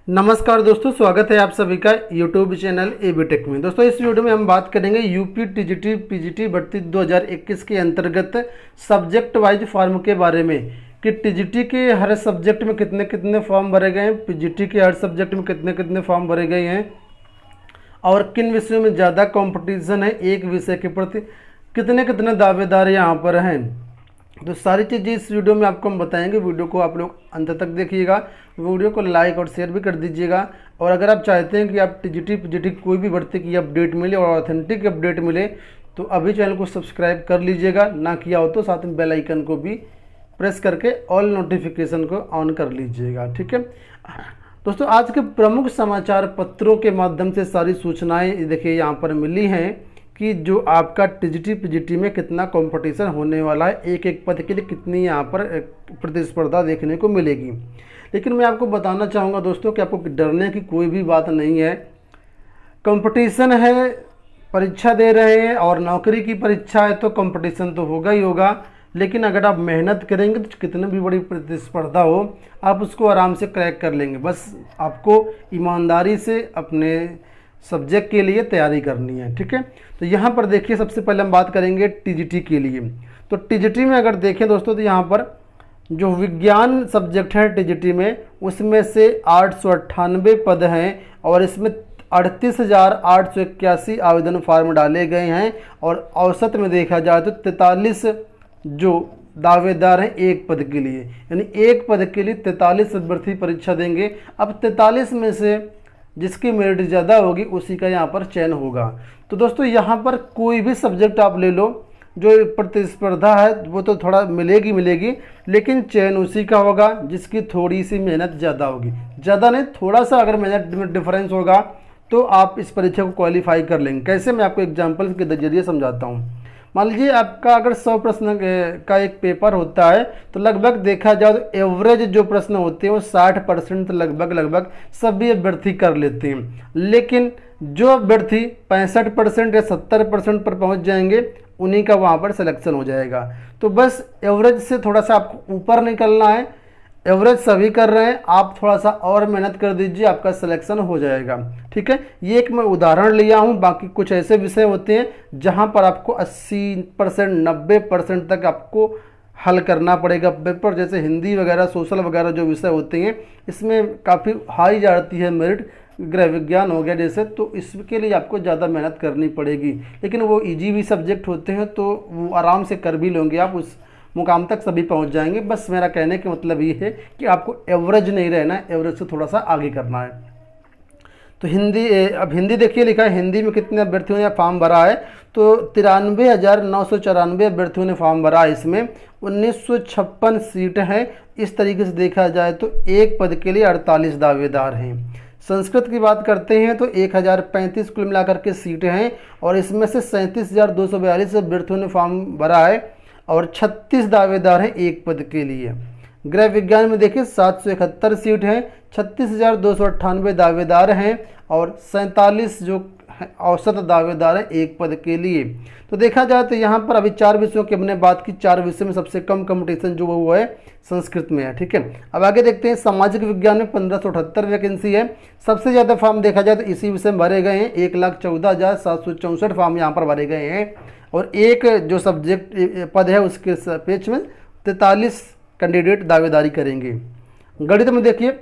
नमस्कार दोस्तों, स्वागत है आप सभी का यूट्यूब चैनल एबी टेक में। दोस्तों इस वीडियो में हम बात करेंगे यूपी टीजीटी पीजीटी भर्ती 2021 के अंतर्गत सब्जेक्ट वाइज फॉर्म के बारे में कि टीजीटी के हर सब्जेक्ट में कितने कितने फॉर्म भरे गए हैं, पीजीटी के हर सब्जेक्ट में कितने कितने फॉर्म भरे गए हैं और किन विषयों में ज़्यादा कंपटीशन है, एक विषय के प्रति कितने कितने दावेदार यहाँ पर हैं। तो सारी चीज़ें इस वीडियो में आपको हम बताएंगे। वीडियो को आप लोग अंत तक देखिएगा, वीडियो को लाइक और शेयर भी कर दीजिएगा। और अगर आप चाहते हैं कि आप टीजीटी पीजीटी कोई भी भर्ती की अपडेट मिले और ऑथेंटिक अपडेट मिले तो अभी चैनल को सब्सक्राइब कर लीजिएगा, ना किया हो तो साथ में बेल आइकन को भी प्रेस करके ऑल नोटिफिकेशन को ऑन कर लीजिएगा। ठीक है दोस्तों, आज के प्रमुख समाचार पत्रों के माध्यम से सारी सूचनाएं देखिए यहाँ पर मिली हैं कि जो आपका टीजीटी पीजीटी में कितना कंपटीशन होने वाला है, एक एक पद के लिए कितनी यहाँ पर प्रतिस्पर्धा देखने को मिलेगी। लेकिन मैं आपको बताना चाहूँगा दोस्तों कि आपको डरने की कोई भी बात नहीं है। कंपटीशन है, परीक्षा दे रहे हैं और नौकरी की परीक्षा है तो कंपटीशन तो होगा ही होगा। लेकिन अगर आप मेहनत करेंगे तो कितनी भी बड़ी प्रतिस्पर्धा हो आप उसको आराम से क्रैक कर लेंगे। बस आपको ईमानदारी से अपने सब्जेक्ट के लिए तैयारी करनी है। ठीक है, तो यहाँ पर देखिए सबसे पहले हम बात करेंगे टीजीटी के लिए। तो टीजीटी में अगर देखें दोस्तों तो यहाँ पर जो विज्ञान सब्जेक्ट है टीजीटी में उसमें से 898 पद हैं और इसमें 38,881 आवेदन फॉर्म डाले गए हैं और औसत में देखा जाए तो 43 जो दावेदार हैं एक पद के लिए, यानी एक पद के लिए 43 अभ्यर्थी परीक्षा देंगे। अब 43 में से जिसकी मेरिट ज़्यादा होगी उसी का यहाँ पर चयन होगा। तो दोस्तों यहाँ पर कोई भी सब्जेक्ट आप ले लो, जो प्रतिस्पर्धा है वो तो थोड़ा मिलेगी, लेकिन चयन उसी का होगा जिसकी थोड़ी सी मेहनत ज़्यादा होगी। ज़्यादा नहीं, थोड़ा सा अगर मेहनत में डिफरेंस होगा तो आप इस परीक्षा को क्वालिफाई कर लेंगे। कैसे, मैं आपको एग्जाम्पल के जरिए समझाता हूँ। मान लीजिए आपका अगर 100 प्रश्न का एक पेपर होता है तो लगभग देखा जाए तो एवरेज जो प्रश्न होते हैं वो 60% लगभग सभी अभ्यर्थी कर लेते हैं। लेकिन जो अभ्यर्थी 65% या 70% पर पहुंच जाएंगे उन्हीं का वहां पर सिलेक्शन हो जाएगा। तो बस एवरेज से थोड़ा सा आपको ऊपर निकलना है। एवरेज सभी कर रहे हैं, आप थोड़ा सा और मेहनत कर दीजिए, आपका सिलेक्शन हो जाएगा। ठीक है, ये एक मैं उदाहरण लिया हूँ। बाकी कुछ ऐसे विषय होते हैं जहाँ पर आपको 80% 90% तक आपको हल करना पड़ेगा पेपर, जैसे हिंदी वगैरह सोशल वगैरह जो विषय होते हैं इसमें काफ़ी हाई जाती है मेरिट। गृह विज्ञान हो गया जैसे, तो इसके लिए आपको ज़्यादा मेहनत करनी पड़ेगी। लेकिन वो इजी भी सब्जेक्ट होते हैं तो वो आराम से कर भी लोगे, आप उस मुकाम तक सभी पहुंच जाएंगे। बस मेरा कहने का मतलब ये है कि आपको एवरेज नहीं रहना है, एवरेज से थोड़ा सा आगे करना है। तो अब हिंदी देखिए लिखा है, हिंदी में कितने अभ्यर्थियों ने फॉर्म भरा है तो 93,994 अभ्यर्थियों ने फॉर्म भरा है। इसमें 1956 सीट हैं। इस तरीके से देखा जाए तो एक पद के लिए 48 दावेदार हैं। संस्कृत की बात करते हैं तो 1035 कुल मिलाकर के सीटें हैं और इसमें से 37,242 अभ्यर्थियों ने फॉर्म भरा है और 36 दावेदार हैं एक पद के लिए। गृह विज्ञान में देखिए 771 सीट हैं, 36,298 दावेदार हैं और 47 जो औसत दावेदार हैं एक पद के लिए। तो देखा जाए तो यहाँ पर अभी 4 विषयों की हमने बात की। 4 विषय में सबसे कम कंपटीशन जो वो है संस्कृत में है। ठीक है, अब आगे देखते हैं। सामाजिक विज्ञान में 1578 वैकेंसी है। सबसे ज़्यादा फॉर्म देखा जाए तो इसी विषय में भरे गए हैं। 1,14,764 फॉर्म यहाँ पर भरे गए हैं और एक जो सब्जेक्ट पद है उसके पेज में 43 कैंडिडेट दावेदारी करेंगे। गणित में देखिए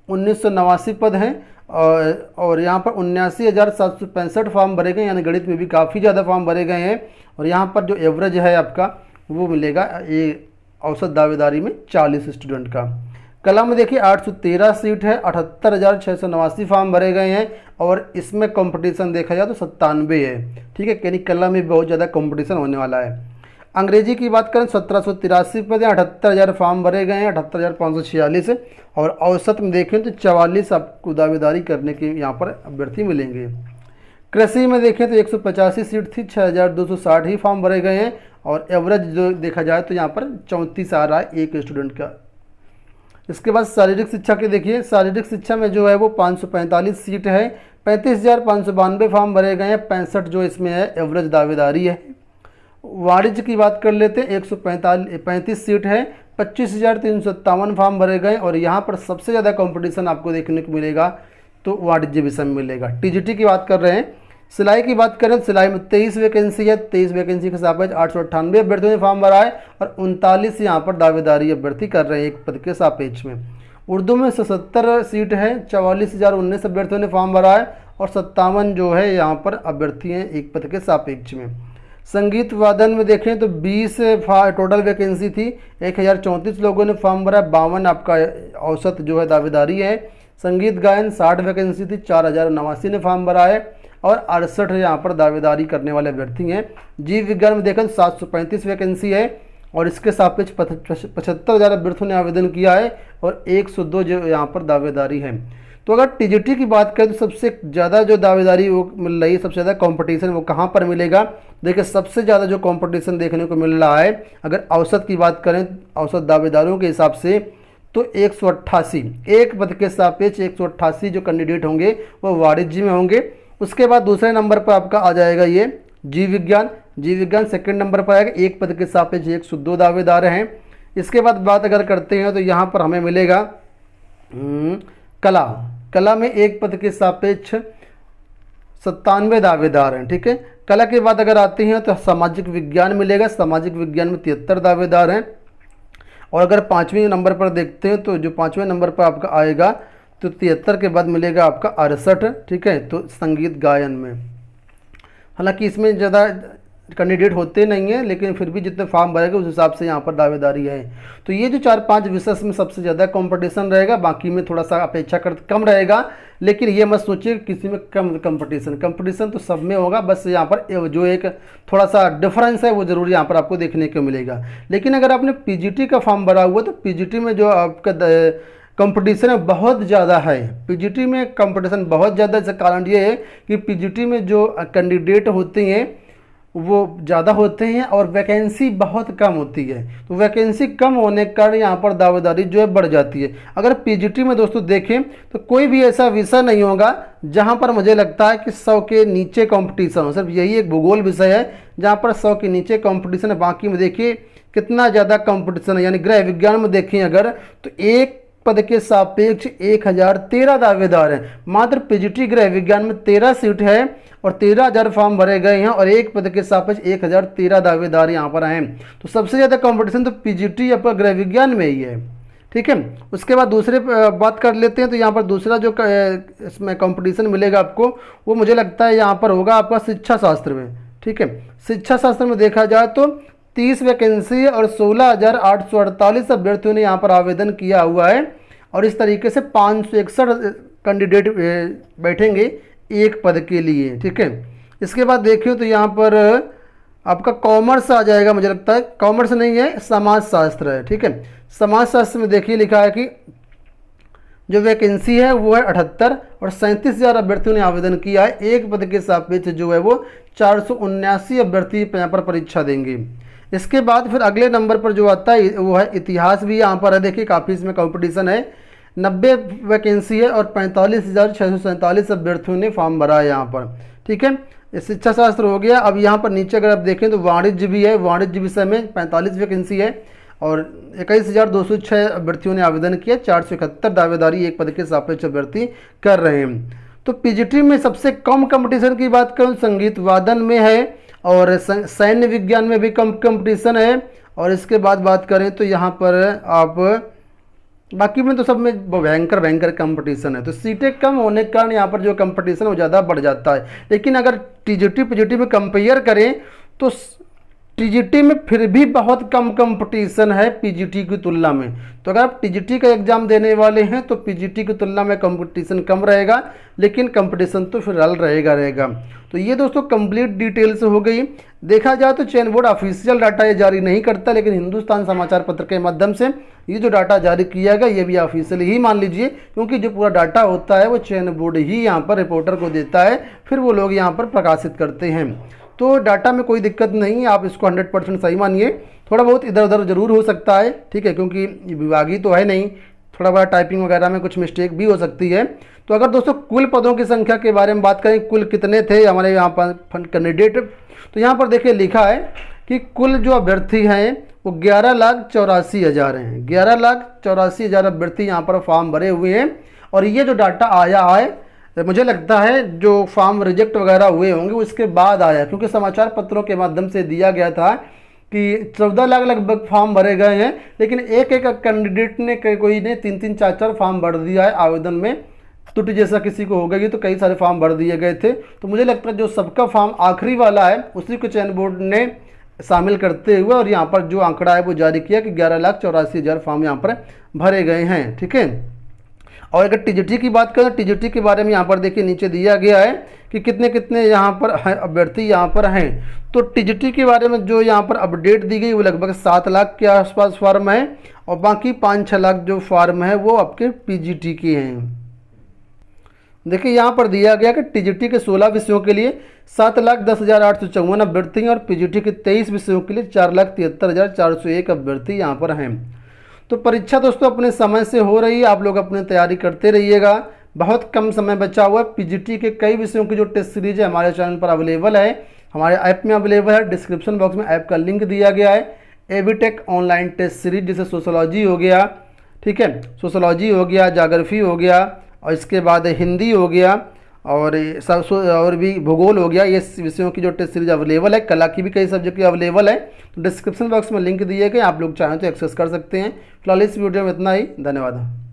1989 पद हैं और यहाँ पर 79,765 फॉर्म भरे गए, यानी गणित में भी काफ़ी ज़्यादा फॉर्म भरे गए हैं। और यहाँ पर जो एवरेज है आपका वो मिलेगा ये औसत दावेदारी में 40 स्टूडेंट का। कला में देखिए 813 सीट है, 78,689 फॉर्म भरे गए हैं और इसमें कंपटीशन देखा जाए तो 97 है। ठीक है, यानी कला में बहुत ज़्यादा कंपटीशन होने वाला है। अंग्रेजी की बात करें 1783 पद हैं, 78,000 फॉर्म भरे गए हैं, 78,546 और औसत में देखें तो 44 आपको दावेदारी करने के यहाँ पर अभ्यर्थी मिलेंगे। कृषि में देखें तो 185 सीट थी, 6,260 ही फॉर्म भरे गए हैं और एवरेज जो देखा जाए तो यहाँ पर 34 आ रहा है एक स्टूडेंट का। इसके बाद शारीरिक शिक्षा के देखिए, शारीरिक शिक्षा में जो है वो 545 सीट है, 35,592 फॉर्म भरे गए हैं, 65 जो इसमें है एवरेज दावेदारी है। वाणिज्य की बात कर लेते हैं, 135 सीट है, 25,357 फॉर्म भरे गए और यहाँ पर सबसे ज़्यादा कंपटीशन आपको देखने को मिलेगा तो वाणिज्य विषय में मिलेगा। टीजीटी की बात कर रहे हैं। सिलाई की बात करें तो सिलाई में 23 वैकेंसी है। 23 वैकेंसी के सापेक्ष 898 अभ्यर्थियों ने फॉर्म भरा है और 39 यहाँ पर दावेदारी अभ्यर्थी कर रहे हैं एक पद के सापेक्ष में। उर्दू में 77 सीट है, 44,019 अभ्यर्थियों ने फॉर्म भरा है और 57 जो है यहाँ पर अभ्यर्थी हैं एक पद के सापेक्ष में। संगीत वादन में देखें तो 20 टोटल वैकेंसी थी, 1034 लोगों ने फॉर्म भरा, 52 आपका औसत जो है दावेदारी है। संगीत गायन 60 वैकेंसी थी, 4,089 ने फॉर्म भरा है और 68 यहाँ पर दावेदारी करने वाले अभ्यर्थी हैं। जीव विज्ञान में देखें 735 वैकेंसी है और इसके सापेक्ष 75,000 अभ्यर्थियों ने आवेदन किया है और 102 जो यहाँ पर दावेदारी है। तो अगर टीजीटी की बात करें तो सबसे ज़्यादा जो दावेदारी वो मिल रही है, सबसे ज़्यादा कंपटीशन वो कहाँ पर मिलेगा? देखिए सबसे ज़्यादा जो कंपटीशन देखने को मिल रहा है अगर औसत की बात करें, औसत दावेदारों के हिसाब से तो 188 एक पद के सापेक्ष 188 जो कैंडिडेट होंगे वो वाणिज्य में होंगे। उसके बाद दूसरे नंबर पर आपका आ जाएगा ये जीव विज्ञान। जीव विज्ञान सेकंड नंबर पर आएगा, एक पद के सापेक्ष 102 दावेदार हैं। इसके बाद बात अगर करते हैं तो यहाँ पर हमें मिलेगा कला में एक पद के सापेक्ष 97 दावेदार हैं। ठीक है, कला के बाद अगर आते हैं तो सामाजिक विज्ञान मिलेगा, सामाजिक विज्ञान में 73 दावेदार हैं। और अगर 5वें नंबर पर देखते हैं तो जो 5वें नंबर पर आपका आएगा तो 73 के बाद मिलेगा आपका 68। ठीक है, तो संगीत गायन में हालांकि इसमें ज़्यादा कैंडिडेट होते नहीं हैं लेकिन फिर भी जितने फॉर्म भरेगा उस हिसाब से यहाँ पर दावेदारी है। तो ये जो 4-5 विषय में सबसे ज़्यादा कंपटीशन रहेगा, बाकी में थोड़ा सा अपेक्षाकृत कम रहेगा। लेकिन ये मत सोचिए किसी में कम कंपटीशन तो सब में होगा, बस यहाँ पर जो एक थोड़ा सा डिफरेंस है वो ज़रूर यहाँ पर आपको देखने को मिलेगा। लेकिन अगर आपने पीजीटी का फॉर्म भरा हुआ तो पीजीटी में जो आपका कंपटीशन है बहुत ज़्यादा है। पीजीटी में कंपटीशन बहुत ज़्यादा, इसका कारण ये है कि पीजीटी में जो कैंडिडेट होते हैं वो ज़्यादा होते हैं और वैकेंसी बहुत कम होती है। तो वैकेंसी कम होने के कारण यहाँ पर दावेदारी जो है बढ़ जाती है। अगर पीजीटी में दोस्तों देखें तो कोई भी ऐसा विषय नहीं होगा जहाँ पर मुझे लगता है कि 100 के नीचे कंपटीशन हो। सिर्फ यही एक भूगोल विषय है जहाँ पर 100 के नीचे कंपटीशन है। बाकी में देखिए कितना ज़्यादा कंपटीशन है। यानी गृह विज्ञान में देखें अगर तो एक पद के सापेक्ष 1013 दावेदार हैं। मात्र पीजीटी गृह विज्ञान में 13 सीट है और 13,000 फॉर्म भरे गए हैं और एक पद के सापेक्ष 1013 दावेदार यहाँ पर हैं। तो सबसे ज़्यादा कंपटीशन तो पीजीटी आपका गृह विज्ञान में ही है। ठीक है, उसके बाद दूसरे बात कर लेते हैं तो यहाँ पर दूसरा जो इसमें कंपटीशन मिलेगा आपको वो मुझे लगता है यहाँ पर होगा आपका शिक्षा शास्त्र में। ठीक है, शिक्षा शास्त्र में देखा जाए तो 30 वैकेंसी और 16,848 अभ्यर्थियों ने यहाँ पर आवेदन किया हुआ है और इस तरीके से 561 कैंडिडेट बैठेंगे एक पद के लिए। ठीक है, इसके बाद देखिए तो यहाँ पर आपका कॉमर्स आ जाएगा, मुझे लगता है कॉमर्स नहीं है समाज शास्त्र है। ठीक है, समाज शास्त्र में देखिए लिखा है कि जो वैकेंसी है वो है 78 और 37,000 अभ्यर्थियों ने आवेदन किया है। एक पद के सापेक्ष जो है वो 479 अभ्यर्थी यहाँ पर परीक्षा देंगे। इसके बाद फिर अगले नंबर पर जो आता है वो है इतिहास भी यहाँ पर है। देखिए काफ़ी इसमें कंपटीशन है, 90 वैकेंसी है और 45,647 अभ्यर्थियों ने फॉर्म भरा है यहाँ पर। ठीक है, शिक्षा शास्त्र हो गया। अब यहाँ पर नीचे अगर आप देखें तो वाणिज्य भी है, वाणिज्य विषय में 45 वैकेंसी है और 21,206 अभ्यर्थियों ने आवेदन किया, 471 दावेदारी एक पद के सापेक्ष अभ्यर्थी कर रहे हैं। तो पीजीटी में सबसे कम कंपटीशन की बात करूँ संगीत वादन में है और सैन्य विज्ञान में भी कम कंपटीशन है। और इसके बाद बात करें तो यहाँ पर आप बाकी में तो सब में भयंकर कंपटीशन है। तो सीटें कम होने के कारण यहाँ पर जो कंपटीशन है वो ज़्यादा बढ़ जाता है। लेकिन अगर टीजीटी पीजीटी में कंपेयर करें तो टीजीटी में फिर भी बहुत कम कंपटीशन है पीजीटी की तुलना में। तो अगर आप टीजीटी का एग्ज़ाम देने वाले हैं तो पीजीटी की तुलना में कंपटीशन कम रहेगा लेकिन कंपटीशन तो फिर रहेगा। तो ये दोस्तों कंप्लीट डिटेल्स हो गई। देखा जाए तो चयन बोर्ड ऑफिशियल डाटा ये जारी नहीं करता, लेकिन हिंदुस्तान समाचार पत्र के माध्यम से ये जो डाटा जारी किया गया ये भी ऑफिशियल ही मान लीजिए, क्योंकि जो पूरा डाटा होता है वो चयन बोर्ड ही यहाँ पर रिपोर्टर को देता है, फिर वो लोग यहाँ पर प्रकाशित करते हैं। तो डाटा में कोई दिक्कत नहीं है, आप इसको 100% सही मानिए। थोड़ा बहुत इधर उधर जरूर हो सकता है, ठीक है, क्योंकि विभागीय तो है नहीं, थोड़ा बड़ा टाइपिंग वगैरह में कुछ मिस्टेक भी हो सकती है। तो अगर दोस्तों कुल पदों की संख्या के बारे में बात करें, कुल कितने थे हमारे यहाँ पर कैंडिडेट, तो यहाँ पर देखिए लिखा है कि कुल जो अभ्यर्थी हैं वो 11,84,000 हैं। 11,84,000 अभ्यर्थी यहाँ पर फॉर्म भरे हुए हैं। और ये जो डाटा आया है, मुझे लगता है जो फॉर्म रिजेक्ट वगैरह हुए होंगे उसके बाद आया, क्योंकि समाचार पत्रों के माध्यम से दिया गया था कि 14 लाख लगभग फॉर्म भरे गए हैं, लेकिन एक एक कैंडिडेट ने कोई ने 3-3 4-4 फॉर्म भर दिया है। आवेदन में त्रुटि जैसा किसी को हो गई तो कई सारे फॉर्म भर दिए गए थे। तो मुझे लगता है जो सबका फॉर्म आखिरी वाला है उसी को चयन बोर्ड ने शामिल करते हुए और यहाँ पर जो आंकड़ा है वो जारी किया कि 11,84,000 फॉर्म यहाँ पर भरे गए हैं। ठीक है। और अगर टीजीटी की बात करें, टीजीटी के बारे में यहाँ पर देखिए नीचे दिया गया है कि कितने कितने यहाँ पर अभ्यर्थी यहाँ पर हैं। तो टीजीटी के बारे में जो यहाँ पर अपडेट दी गई वो लगभग 7 लाख के आसपास फॉर्म है और बाकी 5-6 लाख जो फॉर्म है वो आपके पीजीटी के हैं। देखिए यहाँ पर दिया गया कि टीजीटी के 16 विषयों के लिए 7,10,854 अभ्यर्थी हैं और पीजीटी के 23 विषयों के लिए 4,73,401 अभ्यर्थी यहाँ पर हैं। तो परीक्षा दोस्तों अपने समय से हो रही है, आप लोग अपनी तैयारी करते रहिएगा। बहुत कम समय बचा हुआ है। पीजीटी के कई विषयों की जो टेस्ट सीरीज है हमारे चैनल पर अवेलेबल है, हमारे ऐप में अवेलेबल है। डिस्क्रिप्शन बॉक्स में ऐप का लिंक दिया गया है। एबीटेक ऑनलाइन टेस्ट सीरीज जैसे सोशोलॉजी हो गया, ठीक है, सोशोलॉजी हो गया, ज्योग्राफी हो गया और इसके बाद हिंदी हो गया और भी भूगोल हो गया। ये विषयों की जो टेस्ट सीरीज अवेलेबल है। कला की भी कई सब्जेक्ट की अवेलेबल है। तो डिस्क्रिप्शन बॉक्स में लिंक दिए गए, आप लोग चाहें तो एक्सेस कर सकते हैं। फिलहाल इस वीडियो में इतना ही। धन्यवाद।